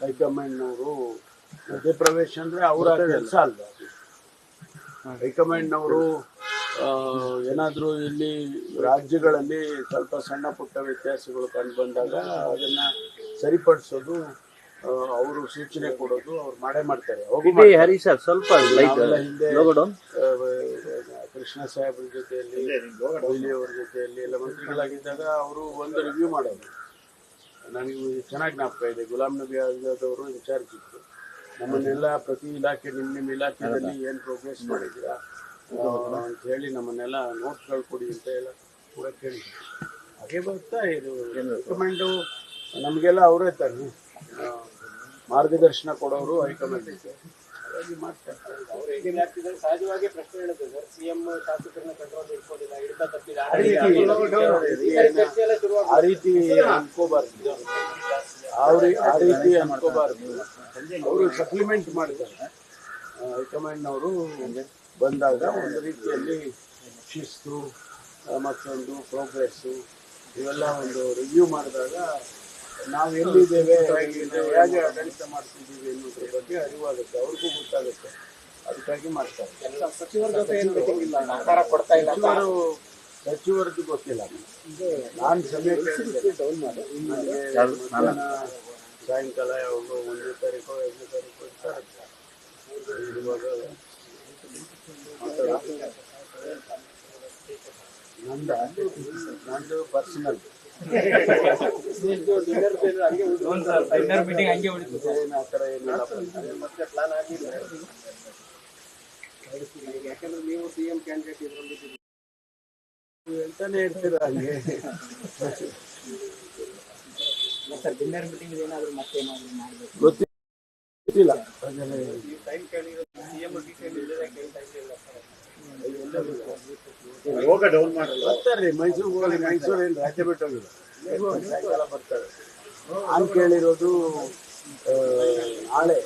ಹೈಕಮಾಂಡ್ನವರು ಮಧ್ಯಪ್ರವೇಶ ಅಂದರೆ ಅವರ ಕೆಲಸ ಅಲ್ಲ. ಹೈಕಮಾಂಡ್ನವರು ಏನಾದರೂ ಇಲ್ಲಿ ರಾಜ್ಯಗಳಲ್ಲಿ ಸ್ವಲ್ಪ ಸಣ್ಣ ಪುಟ್ಟ ವ್ಯತ್ಯಾಸಗಳು ಕಂಡು ಬಂದಾಗ ಅದನ್ನು ಸರಿಪಡಿಸೋದು, ಅವರು ಸೂಚನೆ ಕೊಡೋದು ಅವ್ರು ಮಾಡೇ ಮಾಡ್ತಾರೆ. ಹರಿ ಸರ್ ಸ್ವಲ್ಪ ಹಿಂದೆ ಕೃಷ್ಣ ಸಾಹೇಬ್ರ ಜೊತೆಯಲ್ಲಿ, ಕೊಹ್ಲಿ ಅವ್ರ ಜೊತೆಯಲ್ಲಿ ಎಲ್ಲ ಮಂತ್ರಿಗಳಾಗಿದ್ದಾಗ ಅವರು ಒಂದು ರಿವ್ಯೂ ಮಾಡೋದು. ನನಗೆ ಚೆನ್ನಾಗಿ ಜ್ಞಾಪಕ ಇದೆ. ಗುಲಾಂ ನಬಿ ಆಜಾದ್ ಅವರು ಇನ್ಚಾರ್ಜ್ ಇತ್ತು. ನಮ್ಮನ್ನೆಲ್ಲ ಪ್ರತಿ ಇಲಾಖೆ ನಿಮ್ಮ ಇಲಾಖೆಯಲ್ಲಿ ಏನು ಪ್ರೋಗ್ರೆಸ್ ಮಾಡಿದ್ದೀರಾ ಅಂತ ಹೇಳಿ ನಮ್ಮನ್ನೆಲ್ಲ ನೋಟ್ಸ್ಗಳು ಕೊಡಿ ಅಂತ ಎಲ್ಲ ಕೂಡ ಕೇಳಿದ್ರು. ಹಾಗೆ ಬರ್ತಾ ಇದು ಹೈಕಮಾಂಡು ನಮಗೆಲ್ಲ ಅವರೇ ತಾನೆ ಮಾರ್ಗದರ್ಶನ ಕೊಡೋರು ಹೈಕಮಾಂಡ್ ಇದೆ. ಹಾಗಾಗಿ ಮಾಡ್ತಾರೆ. ಸಹಜವಾಗಿ ಪ್ರಶ್ನೆ ಹೇಳಿದ್ರು ಸರ್, ಸಿಎಂ ಶಾಸಕರನ್ನ ಕಂಟ್ರೋಲ್ ಇಟ್ಕೊಂಡಿಲ್ಲ, ಹಿಡಿತ ತಪ್ಪಿಲ್ಲ, ಆ ರೀತಿ ಅನ್ಕೋಬಾರ್ದು. ಆ ರೀತಿ ಅನ್ಕೋಬಾರ್ದು. ಅವರು ಸಪ್ಲಿಮೆಂಟ್ ಮಾಡ್ತಾರೆ. ಹೈಕಮಾಂಡ್ನವರು ಬಂದಾಗ ಒಂದು ರೀತಿಯಲ್ಲಿ ಶಿಸ್ತು, ಮತ್ತೊಂದು ಪ್ರೋಗ್ರೆಸ್ಸು ಇವೆಲ್ಲ ಒಂದು ರಿವ್ಯೂ ಮಾಡಿದಾಗ ನಾವು ಎಲ್ಲಿದ್ದೇವೆ, ಹೇಗೆ ಆಡಳಿತ ಮಾಡ್ತಿದ್ದೀವಿ ಅನ್ನೋದ್ರ ಬಗ್ಗೆ ಅರಿವಾಗುತ್ತೆ, ಅವ್ರಿಗೂ ಗೊತ್ತಾಗುತ್ತೆ. ಅದಕ್ಕಾಗಿ ಮಾಡ್ತಾರೆ. ಸಚಿವರದ್ದು ಗೊತ್ತಿಲ್ಲ. ನಾನು ಸಮಯ ಸಾಯಂಕಾಲ ಯಾವಾಗ 1ನೇ ತಾರೀಕು 2ನೇ ತಾರೀಕು ಇರ್ತಾರೆ. ಇವಾಗ ನಂದು ಪರ್ಸನಲ್ ಆ ಥರ ಏನಿಲ್ಲ. ಮತ್ತೆ ಪ್ಲಾನ್ ಆಗಿಲ್ಲ ಯಾಕಂದ್ರೆ ನೀವು ಸಿಎಂ ಕ್ಯಾಂಡಿಡೇಟ್ ಇದರಲ್ಲಿ ಅಂತಾನೆ ಇರ್ತೀರ. ಹಂಗೆ ಸರ್ ಡಿನ್ನರ್ ಮೀಟಿಂಗ್ ಏನಾದರೂ ಮತ್ತೆ ಏನಾದರೂ ಮಾಡಬೇಕು ಗೊತ್ತಿಲ್ಲ. ಟೈಮ್ ಕೇಳಿರೋದು ಸಿಎಂ ಬರ್ತಾರೆ. ಮೈಸೂರಿಗೆ ಹೋಗಿ ಮೈಸೂರು ಏನು ರಾಜ್ಯ ಬಿಟ್ಟು ಹೋಗಿಲ್ಲ, ಸಾಯಂಕಾಲ ಬರ್ತಾರೆ. ನಾನು ಕೇಳಿರೋದು ನಾಳೆ